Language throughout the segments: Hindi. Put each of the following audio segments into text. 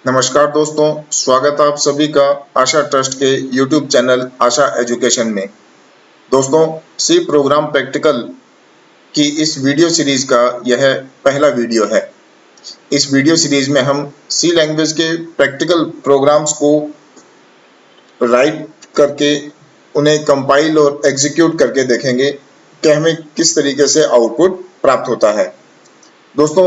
नमस्कार दोस्तों, स्वागत है आप सभी का आशा ट्रस्ट के YouTube चैनल आशा एजुकेशन में। दोस्तों, सी प्रोग्राम प्रैक्टिकल की इस वीडियो सीरीज का यह पहला वीडियो है। इस वीडियो सीरीज में हम सी लैंग्वेज के प्रैक्टिकल प्रोग्राम्स को राइट करके उन्हें कंपाइल और एग्जीक्यूट करके देखेंगे कि हमें किस तरीके से आउटपुट प्राप्त होता है। दोस्तों,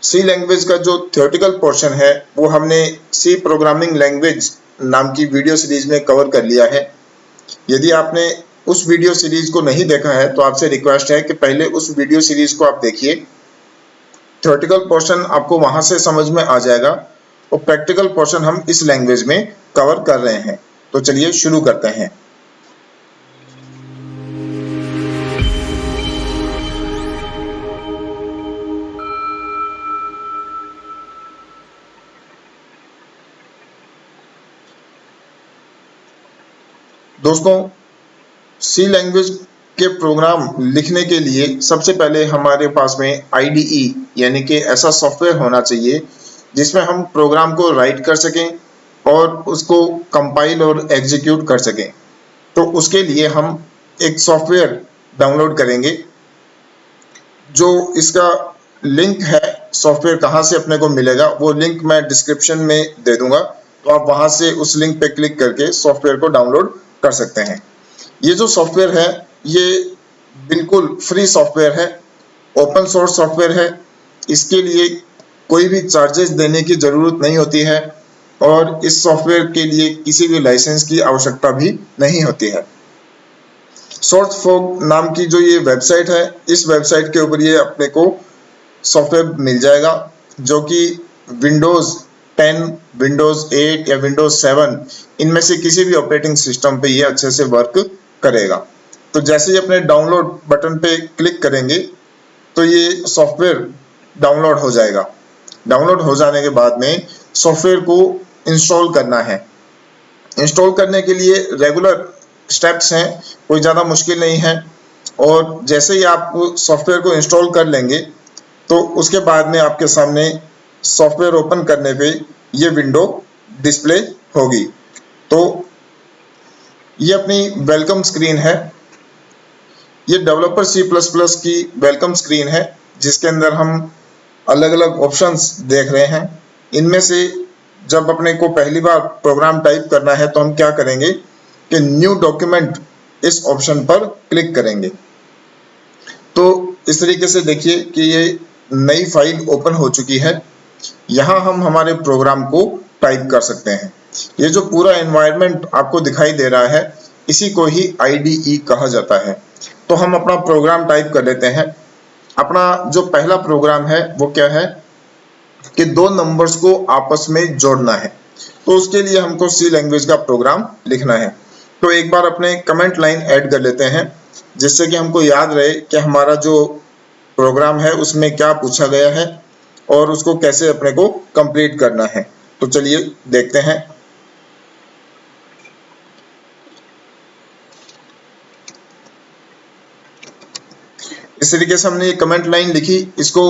सी लैंग्वेज का जो थियोरेटिकल पोर्शन है वो हमने सी प्रोग्रामिंग लैंग्वेज नाम की वीडियो सीरीज में कवर कर लिया है। यदि आपने उस वीडियो सीरीज को नहीं देखा है तो आपसे रिक्वेस्ट है कि पहले उस वीडियो सीरीज को आप देखिए। थियोरेटिकल पोर्शन आपको वहां से समझ में आ जाएगा और प्रैक्टिकल पोर्शन हम इस लैंग्वेज में कवर कर रहे हैं। तो चलिए शुरू करते हैं। दोस्तों, सी लैंग्वेज के प्रोग्राम लिखने के लिए सबसे पहले हमारे पास में आईडीई यानी कि ऐसा सॉफ्टवेयर होना चाहिए जिसमें हम प्रोग्राम को राइट कर सकें और उसको कंपाइल और एग्जीक्यूट कर सकें। तो उसके लिए हम एक सॉफ्टवेयर डाउनलोड करेंगे। जो इसका लिंक है, सॉफ्टवेयर कहाँ से अपने को मिलेगा, वो लिंक मैं डिस्क्रिप्शन में दे दूंगा। तो आप वहां से उस लिंक पे क्लिक करके सॉफ्टवेयर को डाउनलोड कर सकते हैं। ये जो सॉफ्टवेयर है ये बिल्कुल फ्री सॉफ्टवेयर है, ओपन सोर्स सॉफ्टवेयर है। इसके लिए कोई भी चार्जेस देने की जरूरत नहीं होती है और इस सॉफ्टवेयर के लिए किसी भी लाइसेंस की आवश्यकता भी नहीं होती है। सोर्सफॉग नाम की जो ये वेबसाइट है, इस वेबसाइट के ऊपर ये अपने को सॉफ्टवेयर मिल जाएगा जो कि विंडोज 10, विंडोज 8 या विंडोज 7 इनमें से किसी भी ऑपरेटिंग सिस्टम पे ये अच्छे से वर्क करेगा। तो जैसे ही अपने डाउनलोड बटन पे क्लिक करेंगे तो ये सॉफ्टवेयर डाउनलोड हो जाएगा। डाउनलोड हो जाने के बाद में सॉफ्टवेयर को इंस्टॉल करना है। इंस्टॉल करने के लिए रेगुलर स्टेप्स हैं, कोई ज़्यादा मुश्किल नहीं है। और जैसे ही आप सॉफ्टवेयर को इंस्टॉल कर लेंगे तो उसके बाद में आपके सामने सॉफ्टवेयर ओपन करने पे ये विंडो डिस्प्ले होगी। तो ये अपनी वेलकम स्क्रीन है। ये डेवलपर C++ की वेलकम स्क्रीन है जिसके अंदर हम अलग अलग ऑप्शंस देख रहे हैं। इनमें से जब अपने को पहली बार प्रोग्राम टाइप करना है तो हम क्या करेंगे कि न्यू डॉक्यूमेंट इस ऑप्शन पर क्लिक करेंगे। तो इस तरीके से देखिए कि ये नई फाइल ओपन हो चुकी है। यहाँ हम हमारे प्रोग्राम को टाइप कर सकते हैं। ये जो पूरा एनवायरनमेंट आपको दिखाई दे रहा है इसी को ही आईडीई कहा जाता है। तो हम अपना प्रोग्राम टाइप कर लेते हैं। अपना जो पहला प्रोग्राम है वो क्या है कि दो नंबर्स को आपस में जोड़ना है। तो उसके लिए हमको सी लैंग्वेज का प्रोग्राम लिखना है। तो एक बार अपने कमेंट लाइन ऐड कर लेते हैं जिससे कि हमको याद रहे कि हमारा जो प्रोग्राम है उसमें क्या पूछा गया है और उसको कैसे अपने को कंप्लीट करना है। तो चलिए देखते हैं। इस तरीके से हमने ये कमेंट लाइन लिखी। इसको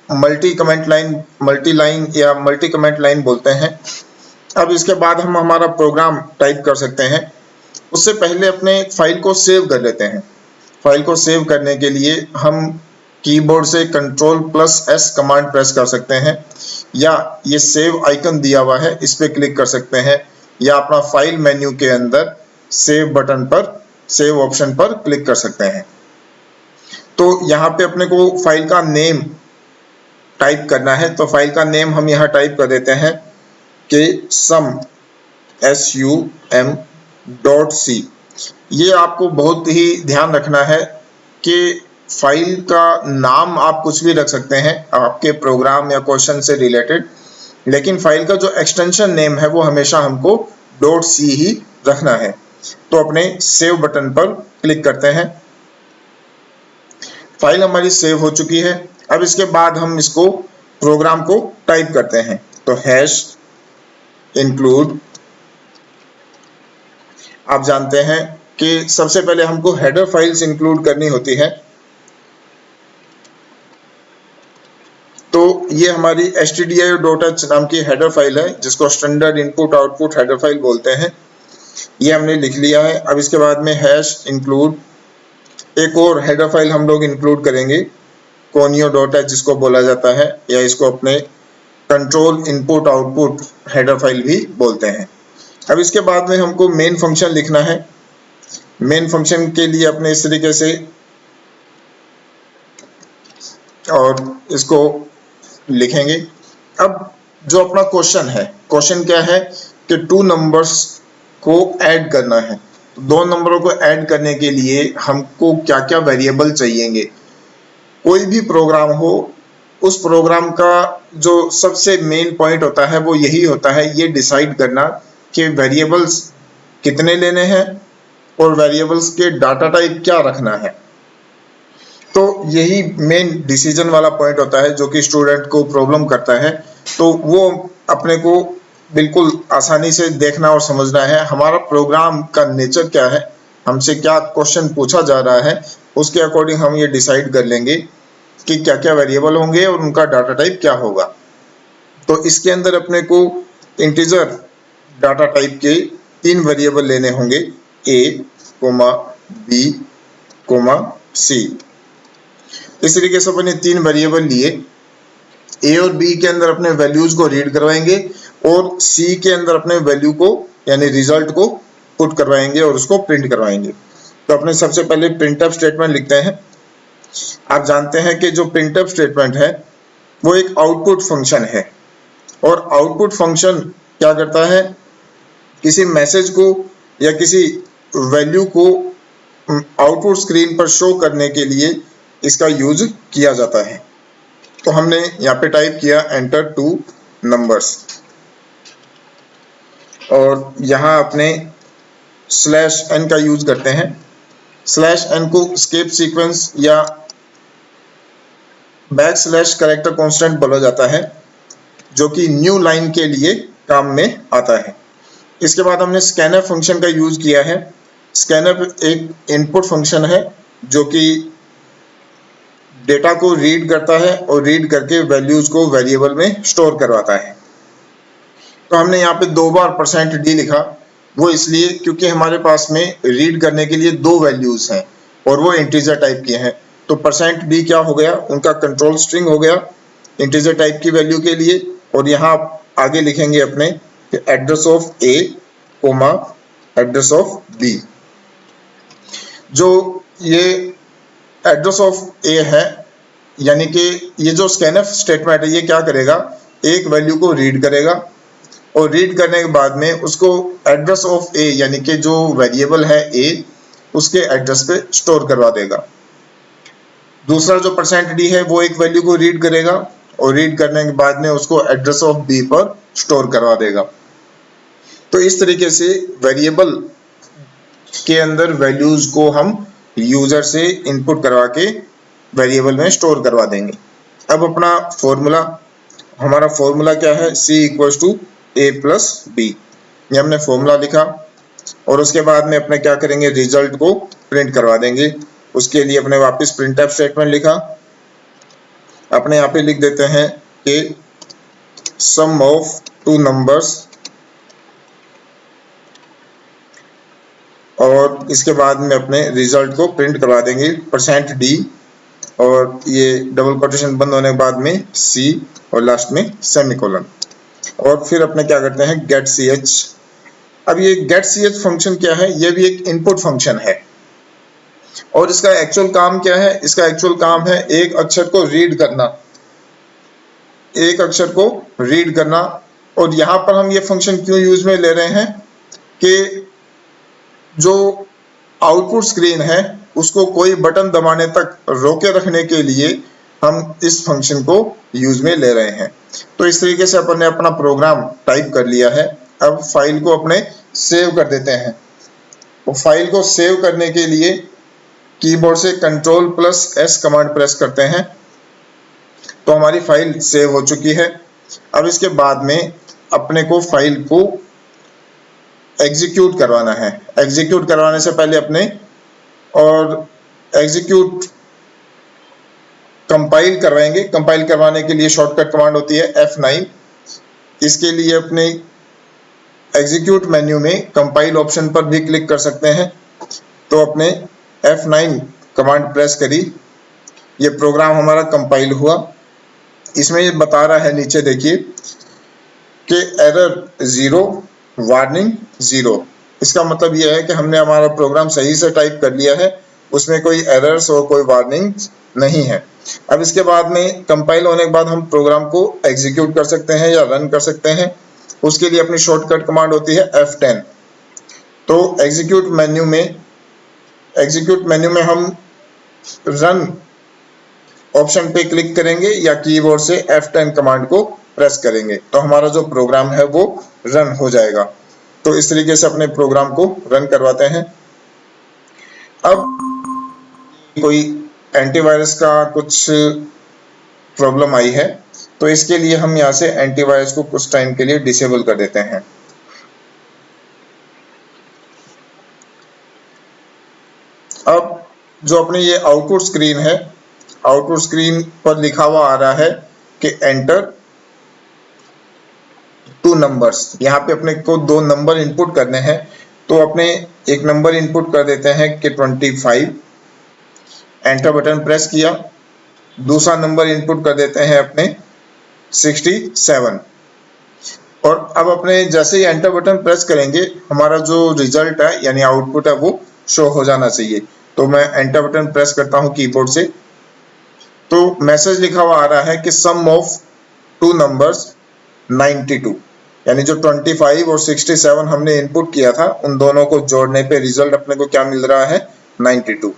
multi comment line, multi line या मल्टी कमेंट लाइन बोलते हैं। अब इसके बाद हम हमारा प्रोग्राम टाइप कर सकते हैं। उससे पहले अपने फाइल को सेव कर लेते हैं। फाइल को सेव करने के लिए हम कीबोर्ड से Ctrl+S कमांड प्रेस कर सकते हैं या ये सेव आइकन दिया हुआ है इस पे क्लिक कर सकते हैं या अपना फाइल मेन्यू के अंदर सेव बटन पर, सेव ऑप्शन पर क्लिक कर सकते हैं। तो यहाँ पे अपने को फाइल का नेम टाइप करना है। तो फाइल का नेम हम यहाँ टाइप कर देते हैं कि sum.c। ये आपको बहुत ही ध्यान रखना है कि फाइल का नाम आप कुछ भी रख सकते हैं आपके प्रोग्राम या क्वेश्चन से रिलेटेड, लेकिन फाइल का जो एक्सटेंशन नेम है वो हमेशा हमको .c ही रखना है। तो अपने सेव बटन पर क्लिक करते हैं। फाइल हमारी सेव हो चुकी है। अब इसके बाद हम इसको प्रोग्राम को टाइप करते हैं। तो #include, आप जानते हैं कि सबसे पहले हमको हेडर फाइल्स इंक्लूड करनी होती है। तो ये हमारी stdio.h नाम की हेडर फाइल है, जिसको standard input output header file बोलते हैं। ये हमने लिख लिया है। अब इसके बाद में हैश इंक्लूड, एक और हेडर फाइल हम लोग इंक्लूड करेंगे, conio.h जिसको बोला जाता है, या इसको अपने control input output header file भी बोलते हैं। अब इसके बाद में हमको मेन फंक्शन लिखना है। मेन फंक्शन के लिए अपने इस तरीके से, और इसको लिखेंगे। अब जो अपना क्वेश्चन है, क्वेश्चन क्या है कि 2 नंबर्स को ऐड करना है। तो 2 नंबरों को ऐड करने के लिए हमको क्या क्या वेरिएबल चाहिएंगे। कोई भी प्रोग्राम हो, उस प्रोग्राम का जो सबसे मेन पॉइंट होता है वो यही होता है, ये डिसाइड करना कि वेरिएबल्स कितने लेने हैं और वेरिएबल्स के डाटा टाइप क्या रखना है। तो यही मेन डिसीजन वाला पॉइंट होता है जो कि स्टूडेंट को प्रॉब्लम करता है। तो वो अपने को बिल्कुल आसानी से देखना और समझना है, हमारा प्रोग्राम का नेचर क्या है, हमसे क्या क्वेश्चन पूछा जा रहा है, उसके अकॉर्डिंग हम ये डिसाइड कर लेंगे कि क्या क्या वेरिएबल होंगे और उनका डाटा टाइप क्या होगा। तो इसके अंदर अपने को इंटीजर डाटा टाइप के 3 वेरिएबल लेने होंगे, a, b, c। इस तरीके से अपने 3 वेरिएबल लिए, a और b के अंदर अपने वैल्यूज को रीड करवाएंगे और c के अंदर अपने वैल्यू को यानी रिजल्ट को पुट करवाएंगे और उसको प्रिंट करवाएंगे। तो अपने सबसे पहले प्रिंटफ स्टेटमेंट लिखते हैं। आप जानते हैं कि जो प्रिंटफ स्टेटमेंट है वो एक आउटपुट फंक्शन है, और आउटपुट फंक्शन क्या करता है, किसी मैसेज को या किसी वैल्यू को आउटपुट स्क्रीन पर शो करने के लिए इसका यूज किया जाता है। तो हमने यहाँ पे टाइप किया एंटर 2 नंबर्स, और यहाँ अपने /n का यूज करते हैं। /n को स्केप सीक्वेंस या बैकस्लैश कैरेक्टर कांस्टेंट बोला जाता है, जो कि न्यू लाइन के लिए काम में आता है। इसके बाद हमने स्कैनफ फंक्शन का यूज किया है। स्कैनफ एक इनपुट फंक्शन है जो कि डेटा को रीड करता है और रीड करके वैल्यूज को वेरिएबल में स्टोर करवाता है। तो हमने यहाँ पे 2 बार %d लिखा, वो इसलिए क्योंकि हमारे पास में रीड करने के लिए 2 वैल्यूज हैं और वो इंटीजर टाइप के हैं। तो %d क्या हो गया, उनका कंट्रोल स्ट्रिंग हो गया इंटीजर टाइप की वैल्यू के लिए। और यहाँ आगे लिखेंगे अपने address of a, address of b। जो ये एड्रेस ऑफ a है, यानी कि ये जो स्कैनफ स्टेटमेंट है, ये क्या करेगा, एक वैल्यू को रीड करेगा और रीड करने के बाद में उसको एड्रेस ऑफ a यानी कि जो वेरिएबल है a, उसके एड्रेस पे स्टोर करवा देगा। दूसरा जो %d है वो एक वैल्यू को रीड करेगा और रीड करने के बाद में उसको एड्रेस ऑफ b पर स्टोर करवा देगा। तो इस तरीके से वेरिएबल के अंदर वैल्यूज को हम यूजर से इनपुट करवा के वेरिएबल में स्टोर करवा देंगे। अब अपना फॉर्मूला, हमारा फॉर्मूला क्या है, c = a + b। ये हमने फॉर्मूला लिखा और उसके बाद में अपने क्या करेंगे, रिजल्ट को प्रिंट करवा देंगे। उसके लिए अपने वापस प्रिंटफ स्टेटमेंट लिखा। अपने यहाँ पे लिख देते हैं कि सम ऑफ 2 नंबर्स, और इसके बाद में अपने रिजल्ट को प्रिंट करवा देंगे %d, और ये डबल कोटेशन बंद होने के बाद में c और लास्ट में सेमीकोलन। और फिर अपने क्या करते हैं, गेट ch। अब ये गेट ch फंक्शन क्या है, ये भी एक इनपुट फंक्शन है और इसका एक्चुअल काम क्या है, इसका एक्चुअल काम है एक अक्षर को रीड करना, एक अक्षर को रीड करना। और यहाँ पर हम ये फंक्शन क्यों यूज में ले रहे हैं कि जो आउटपुट स्क्रीन है उसको कोई बटन दबाने तक रोके रखने के लिए हम इस फंक्शन को यूज में ले रहे हैं। तो इस तरीके से अपन ने अपना प्रोग्राम टाइप कर लिया है। अब फाइल को अपने सेव कर देते हैं। तो फाइल को सेव करने के लिए कीबोर्ड से Ctrl+S कमांड प्रेस करते हैं तो हमारी फाइल सेव हो चुकी है। अब इसके बाद में अपने को फाइल को एग्जीक्यूट करवाना है। एग्जीक्यूट करवाने से पहले अपने और एग्जीक्यूट कंपाइल करवाएंगे। कंपाइल करवाने के लिए शॉर्टकट कमांड होती है F9। इसके लिए अपने एग्जीक्यूट मेन्यू में कंपाइल ऑप्शन पर भी क्लिक कर सकते हैं। तो अपने F9 कमांड प्रेस करी, ये प्रोग्राम हमारा कंपाइल हुआ। इसमें ये बता रहा है नीचे देखिए कि एरर 0 वार्निंग 0। इसका मतलब यह है कि हमने हमारा प्रोग्राम सही से टाइप कर लिया है, उसमें कोई एरर्स और कोई वार्निंग नहीं है। अब इसके बाद में कंपाइल होने के बाद हम प्रोग्राम को एग्जीक्यूट कर सकते हैं या रन कर सकते हैं। उसके लिए अपनी शॉर्टकट कमांड होती है F10। तो एग्जीक्यूट मेन्यू में हम रन ऑप्शन पे क्लिक करेंगे या कीबोर्ड से F10 कमांड को प्रेस करेंगे तो हमारा जो प्रोग्राम है वो रन हो जाएगा। तो इस तरीके से अपने प्रोग्राम को रन करवाते हैं। अब कोई एंटीवायरस का कुछ प्रॉब्लम आई है तो इसके लिए हम यहाँ से एंटीवायरस को कुछ टाइम के लिए डिसेबल कर देते हैं। अब जो अपनी ये आउटपुट स्क्रीन है, आउटपुट स्क्रीन पर लिखा हुआ आ रहा है कि एंटर 2 नंबर्स। यहाँ पे अपने को 2 नंबर इनपुट करने हैं। तो अपने एक नंबर इनपुट कर देते हैं कि 25। एंटर बटन प्रेस किया। दूसरा नंबर इनपुट कर देते हैं अपने 67। और अब अपने जैसे ही एंटर बटन प्रेस करेंगे हमारा जो रिजल्ट है यानी आउटपुट है वो शो हो जाना चाहिए। तो मैं एंटर बटन प्रेस करता हूँ कीबोर्ड से। तो मैसेज लिखा हुआ आ रहा है कि सम ऑफ 2 नंबर्स 92, यानी जो 25 और 67 हमने इनपुट किया था उन दोनों को जोड़ने पे रिजल्ट अपने को क्या मिल रहा है 92।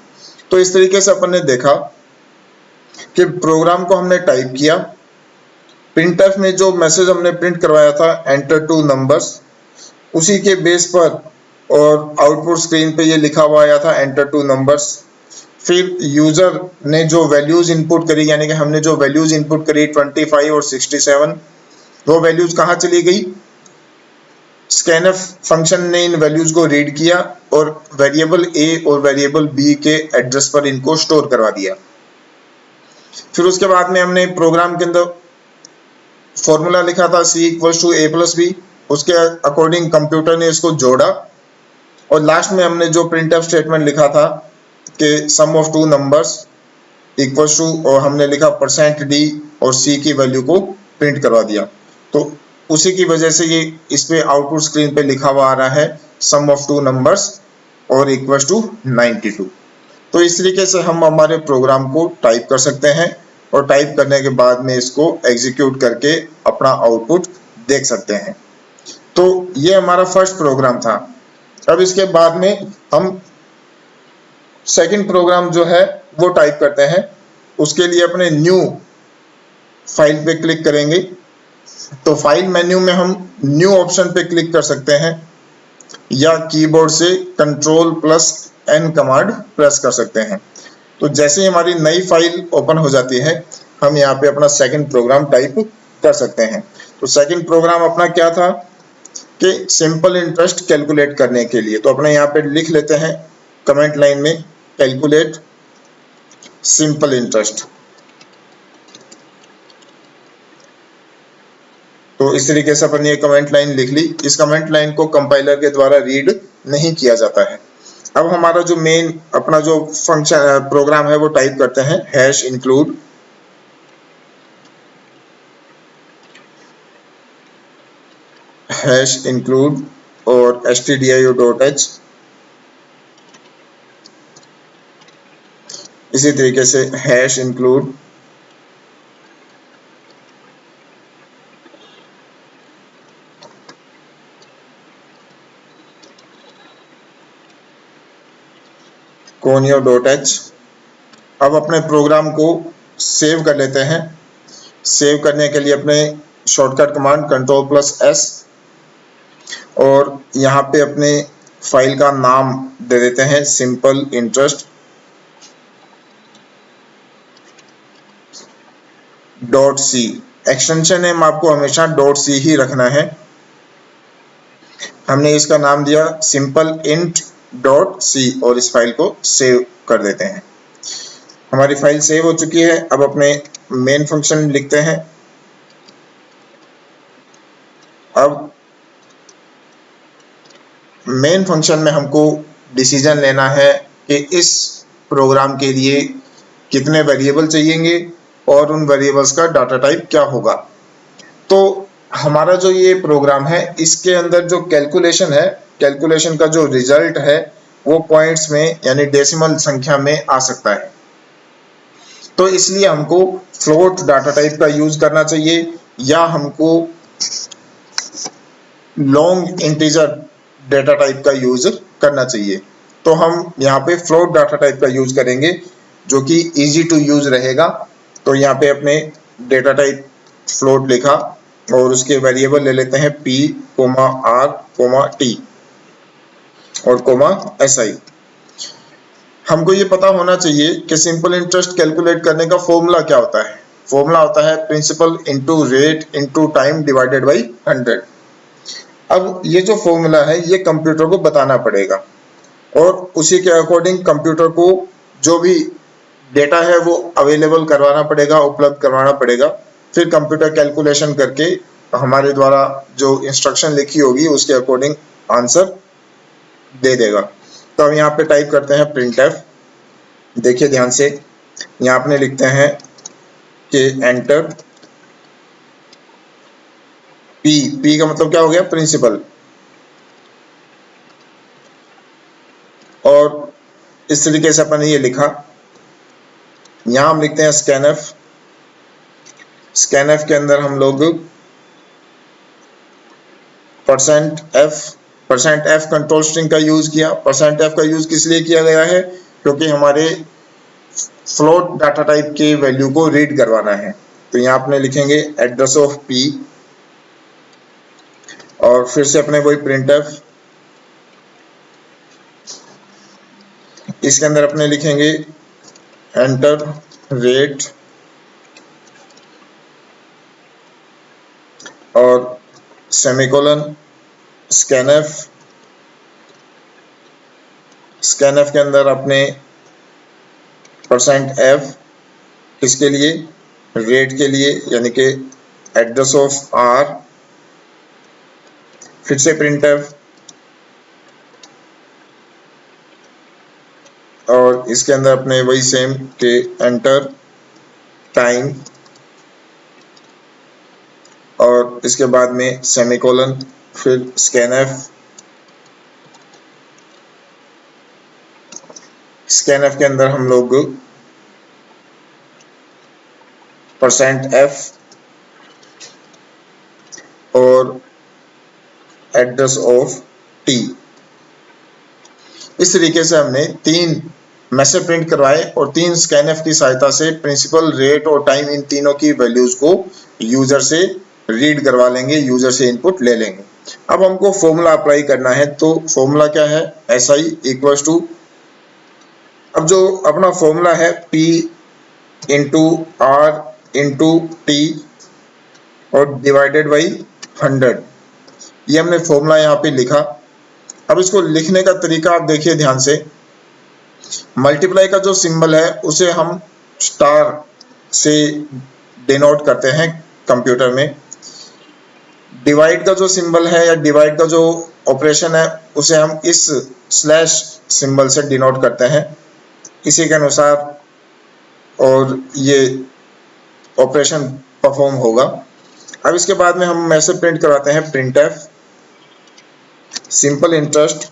तो इस तरीके से अपन ने देखा कि प्रोग्राम को हमने टाइप किया, प्रिंटफ में जो मैसेज हमने प्रिंट करवाया था एंटर 2 नंबर्स, उसी के बेस पर और आउटपुट स्क्रीन पे ये लिखा हुआ आया था एंटर 2 नंबर्स। फिर यूजर ने जो वैल्यूज इनपुट करी यानी कि हमने जो वैल्यूज इनपुट करी 25 और 67, वो वैल्यूज कहाँ चली गई? स्कैनफ फंक्शन ने इन वैल्यूज को रीड किया और वेरिएबल ए और वेरिएबल बी के एड्रेस पर इनको स्टोर करवा दिया। फिर उसके बाद में हमने प्रोग्राम के अंदर फॉर्मूला लिखा था C = A + B, उसके अकॉर्डिंग कंप्यूटर ने इसको जोड़ा और लास्ट में हमने जो प्रिंटफ स्टेटमेंट लिखा था कि सम ऑफ 2 नंबर्स इक्वल टू और हमने लिखा %d और C की वैल्यू को प्रिंट करवा दिया। तो उसी की वजह से ये इस पे आउटपुट स्क्रीन पे लिखा हुआ आ रहा है सम ऑफ 2 नंबर्स और इक्वल टू 92। तो इस तरीके से हम हमारे प्रोग्राम को टाइप कर सकते हैं और टाइप करने के बाद में इसको एग्जीक्यूट करके अपना आउटपुट देख सकते हैं। तो ये हमारा फर्स्ट प्रोग्राम था। अब इसके बाद में हम सेकंड प्रोग्राम जो है वो टाइप करते हैं। उसके लिए अपने न्यू फाइल पे क्लिक करेंगे। तो फाइल मेन्यू में हम न्यू ऑप्शन पे क्लिक कर सकते हैं या कीबोर्ड से Ctrl+N कमांड प्रेस कर सकते हैं। तो जैसे ही हमारी नई फाइल ओपन हो जाती है हम यहाँ पे अपना सेकंड प्रोग्राम टाइप कर सकते हैं। तो सेकंड प्रोग्राम अपना क्या था कि सिंपल इंटरेस्ट कैलकुलेट करने के लिए। तो अपने यहाँ पे लिख लेते हैं कमेंट लाइन में कैलकुलेट सिंपल इंटरेस्ट। तो इस तरीके से अपन ये कमेंट लाइन लिख ली। इस कमेंट लाइन को कंपाइलर के द्वारा रीड नहीं किया जाता है। अब हमारा जो मेन अपना जो फंक्शन प्रोग्राम है वो टाइप करते हैं #include और stdio.h। इसी तरीके से #include conio.h। अब अपने प्रोग्राम को सेव कर लेते हैं। सेव करने के लिए अपने शॉर्टकट कमांड Ctrl+S और यहाँ पे अपने फाइल का नाम दे देते हैं simple interest .c। Extension name आपको हमेशा .c ही रखना है। हमने इसका नाम दिया सिंपल int .c और इस फाइल को सेव कर देते हैं। हमारी फाइल सेव हो चुकी है। अब अपने मेन फंक्शन लिखते हैं। अब मेन फंक्शन में हमको डिसीजन लेना है कि इस प्रोग्राम के लिए कितने वेरिएबल चाहिएंगे और उन वेरिएबल्स का डाटा टाइप क्या होगा। तो हमारा जो ये प्रोग्राम है इसके अंदर जो कैलकुलेशन है, कैलकुलेशन का जो रिजल्ट है वो पॉइंट्स में यानी डेसिमल संख्या में आ सकता है। तो इसलिए हमको फ्लोट डाटा टाइप का यूज करना चाहिए या हमको लॉन्ग इंटीजर डाटा टाइप का यूज करना चाहिए। तो हम यहाँ पे फ्लोट डाटा टाइप का यूज करेंगे जो कि इजी टू यूज रहेगा। तो यहाँ पे अपने डेटा टाइप फ्लोट लिखा और उसके वेरिएबल ले लेते हैं p, r, t और si। हमको ये पता होना चाहिए कि सिंपल इंटरेस्ट कैलकुलेट करने का फॉर्मूला क्या होता है। फॉर्मूला होता है principle into rate into time divided by 100। अब ये जो फॉर्मूला है ये कंप्यूटर को बताना पड़ेगा और उसी के अकॉर्डिंग कंप्यूटर को जो भी डेटा है वो अवेलेबल करवाना पड़ेगा, उपलब्ध करवाना पड़ेगा। फिर कंप्यूटर कैलकुलेशन करके हमारे द्वारा जो इंस्ट्रक्शन लिखी होगी उसके अकॉर्डिंग आंसर दे देगा। तो हम यहाँ पे टाइप करते हैं printf। देखिए ध्यान से, यहाँ अपने लिखते हैं कि एंटर p का मतलब क्या हो गया, प्रिंसिपल। और इस तरीके से अपन ने ये लिखा। यहाँ हम लिखते हैं scanf। scanf के अंदर हम लोग %f कंट्रोल स्ट्रिंग का यूज किया। %f का यूज किस लिए किया गया है, क्योंकि हमारे फ्लोट डाटा टाइप के वैल्यू को रीड करवाना है। तो यहाँ अपने लिखेंगे एड्रेस ऑफ p और फिर से अपने वही printf। इसके अंदर अपने लिखेंगे एंटर रेट और सेमीकोलन scanf। scanf के अंदर अपने %f किसके लिए, रेट के लिए, यानी कि एड्रेस ऑफ r। फिर से printf और इसके अंदर अपने वही सेम के एंटर टाइम और इसके बाद में सेमीकोलन, फिर scanf। scanf के अंदर हम लोग %f और एड्रेस ऑफ t। इस तरीके से हमने 3 मैसेज प्रिंट करवाए और 3 scanf की सहायता से प्रिंसिपल, रेट और टाइम, इन तीनों की वैल्यूज को यूजर से रीड करवा लेंगे, यूजर से इनपुट ले लेंगे। अब हमको फॉर्मूला अप्लाई करना है। तो फॉर्मूला क्या है, SI इक्वल्स टू, अब जो अपना फॉर्मूला है P into R into T और डिवाइडेड बाई 100, ये हमने फॉर्मूला यहाँ पे लिखा। अब इसको लिखने का तरीका आप देखिए ध्यान से। मल्टीप्लाई का जो सिंबल है उसे हम स्टार से डिनोट करते हैं कंप्यूटर में। डिवाइड का जो सिंबल है या डिवाइड का जो ऑपरेशन है उसे हम इस स्लैश सिंबल से डिनोट करते हैं। इसी के अनुसार और ये ऑपरेशन परफॉर्म होगा। अब इसके बाद में हम मैसेज प्रिंट करवाते हैं printf सिंपल इंटरेस्ट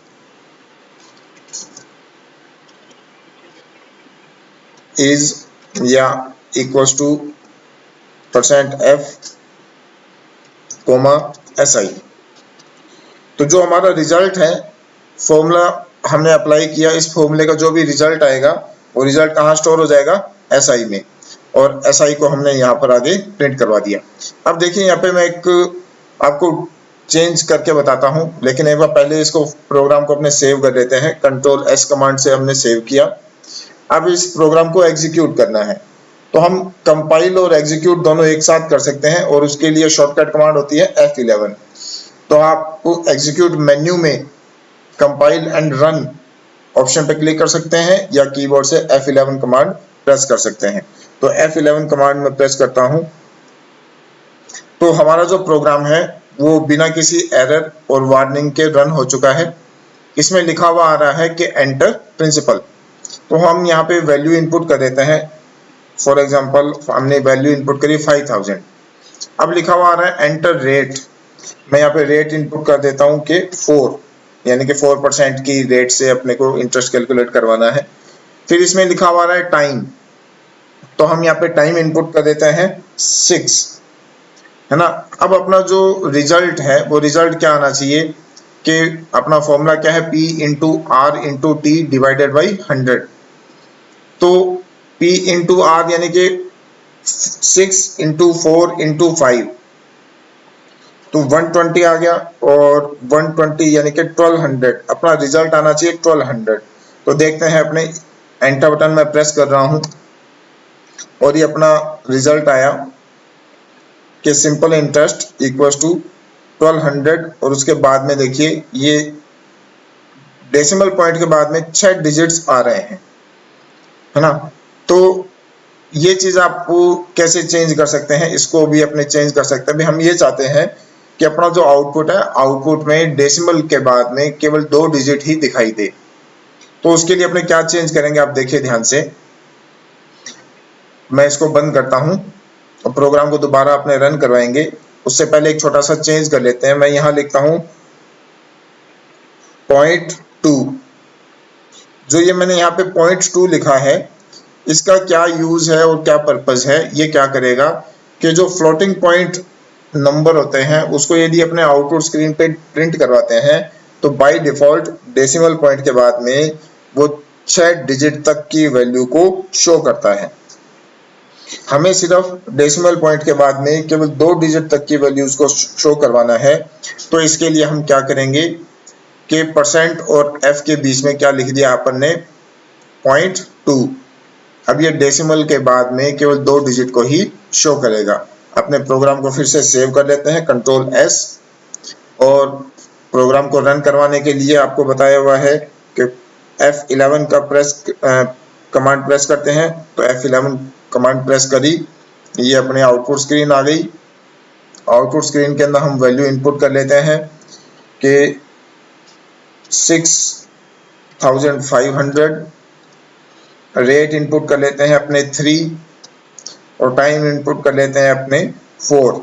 इज या इक्वल्स टू %f, SI। तो जो हमारा रिजल्ट है, फॉर्मूला हमने अप्लाई किया, इस फॉर्मूले का जो भी रिजल्ट आएगा वो रिजल्ट कहाँ स्टोर हो जाएगा, SI में। और SI को हमने यहाँ पर आगे प्रिंट करवा दिया। अब देखिए यहाँ पे मैं एक आपको चेंज करके बताता हूँ, लेकिन एक बार पहले इसको प्रोग्राम को अपने सेव कर लेते हैं। कंट्रोल S कमांड से हमने सेव किया। अब इस प्रोग्राम को एग्जीक्यूट करना है। तो हम कंपाइल और एग्जीक्यूट दोनों एक साथ कर सकते हैं और उसके लिए शॉर्टकट कमांड होती है F11। तो आप एग्जीक्यूट मेन्यू में कंपाइल एंड रन ऑप्शन पर क्लिक कर सकते हैं या कीबोर्ड से F11 कमांड प्रेस कर सकते हैं। तो F11 कमांड में प्रेस करता हूं तो हमारा जो प्रोग्राम है वो बिना किसी एरर और वार्निंग के रन हो चुका है। इसमें लिखा हुआ आ रहा है कि एंटर प्रिंसिपल। तो हम यहाँ पे वैल्यू इनपुट कर देते हैं। फॉर एग्जांपल हमने वैल्यू इनपुट करी 5000। अब लिखा हुआ आ रहा है एंटर रेट। मैं यहाँ पे रेट इनपुट कर देता हूँ कि 4, यानी कि 4% की रेट से अपने को इंटरेस्ट कैलकुलेट करवाना है। फिर इसमें लिखा हुआ आ रहा है टाइम, तो हम यहाँ पे टाइम इनपुट कर देते हैं 6, है ना। अब अपना जो रिजल्ट है वो रिजल्ट क्या आना चाहिए कि अपना फॉर्मूला क्या है, P into R into T divided by 100। तो P इंटू R यानी कि 6 इंटू 4 इंटू 5 तो 120 आ गया, और 120 यानी कि 1200 अपना रिजल्ट आना चाहिए 1200। तो देखते हैं, अपने एंटर बटन में प्रेस कर रहा हूं और ये अपना रिजल्ट आया कि सिंपल इंटरेस्ट इक्वल्स टू 1200, और उसके बाद में देखिए ये डेसिमल पॉइंट के बाद में 6 डिजिट्स आ रहे हैं, है ना। तो ये चीज आपको कैसे चेंज कर सकते हैं, इसको भी अपने चेंज कर सकते हैं। हम ये चाहते हैं कि अपना जो आउटपुट है, आउटपुट में डेसिमल के बाद में केवल 2 डिजिट ही दिखाई दे। तो उसके लिए अपने क्या चेंज करेंगे, आप देखिए ध्यान से। मैं इसको बंद करता हूं और प्रोग्राम को दोबारा अपने रन करवाएंगे। उससे पहले एक छोटा सा चेंज कर लेते हैं। मैं यहां लिखता हूं 0.2। जो ये मैंने यहाँ पे 0.2 लिखा है, इसका क्या यूज है और क्या पर्पज है। ये क्या करेगा कि जो फ्लोटिंग पॉइंट नंबर होते हैं उसको यदि अपने आउटपुट स्क्रीन पे प्रिंट करवाते हैं तो बाय डिफॉल्ट डेसिमल पॉइंट के बाद में वो 6 डिजिट तक की वैल्यू को शो करता है। हमें सिर्फ डेसिमल पॉइंट के बाद में केवल 2 डिजिट तक की वैल्यूज को शो करवाना है। तो इसके लिए हम क्या करेंगे कि परसेंट और F के बीच में क्या लिख दिया अपन ने, 0.2। अब ये डेसिमल के बाद में केवल 2 डिजिट को ही शो करेगा। अपने प्रोग्राम को फिर से सेव कर लेते हैं, कंट्रोल S, और प्रोग्राम को रन करवाने के लिए आपको बताया हुआ है कि F11 का कमांड प्रेस करते हैं। तो F11 कमांड प्रेस करी, ये अपने आउटपुट स्क्रीन आ गई। आउटपुट स्क्रीन के अंदर हम वैल्यू इनपुट कर लेते हैं कि 6500, रेट इनपुट कर लेते हैं अपने 3, और टाइम इनपुट कर लेते हैं अपने 4।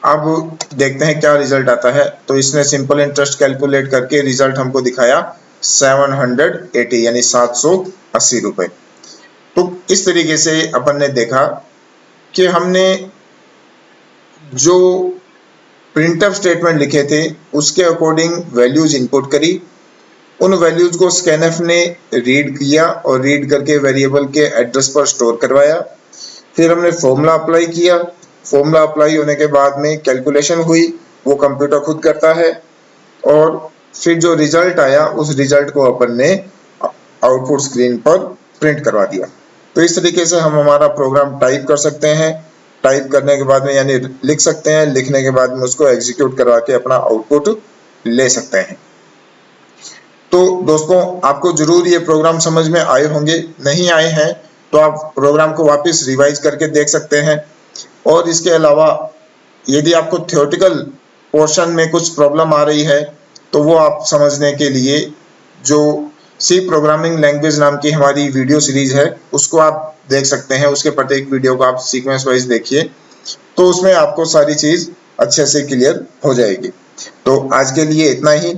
अब देखते हैं क्या रिजल्ट आता है। तो इसने सिंपल इंटरेस्ट कैलकुलेट करके रिजल्ट हमको दिखाया 780, यानी 780 रुपए। तो इस तरीके से अपन ने देखा कि हमने जो प्रिंटफ स्टेटमेंट लिखे थे उसके अकॉर्डिंग वैल्यूज इनपुट करी। उन वैल्यूज को स्कैनफ ने रीड किया और रीड करके वेरिएबल के एड्रेस पर स्टोर करवाया। फिर हमने फॉर्मूला अप्लाई किया। फॉर्मूला अप्लाई होने के बाद में कैलकुलेशन हुई, वो कंप्यूटर खुद करता है, और फिर जो रिजल्ट आया उस रिजल्ट को अपन ने आउटपुट स्क्रीन पर प्रिंट करवा दिया। तो इस तरीके से हम हमारा प्रोग्राम टाइप कर सकते हैं। टाइप करने के बाद में यानी लिख सकते हैं, लिखने के बाद में उसको एग्जीक्यूट करवा के अपना आउटपुट ले सकते हैं। तो दोस्तों, आपको जरूर ये प्रोग्राम समझ में आए होंगे। नहीं आए हैं तो आप प्रोग्राम को वापस रिवाइज करके देख सकते हैं। और इसके अलावा यदि आपको थ्योरेटिकल पोर्शन में कुछ प्रॉब्लम आ रही है तो वो आप समझने के लिए जो सी प्रोग्रामिंग लैंग्वेज नाम की हमारी वीडियो सीरीज है उसको आप देख सकते हैं। उसके प्रत्येक वीडियो को आप सीक्वेंस वाइज देखिए, तो उसमें आपको सारी चीज अच्छे से क्लियर हो जाएगी। तो आज के लिए इतना ही।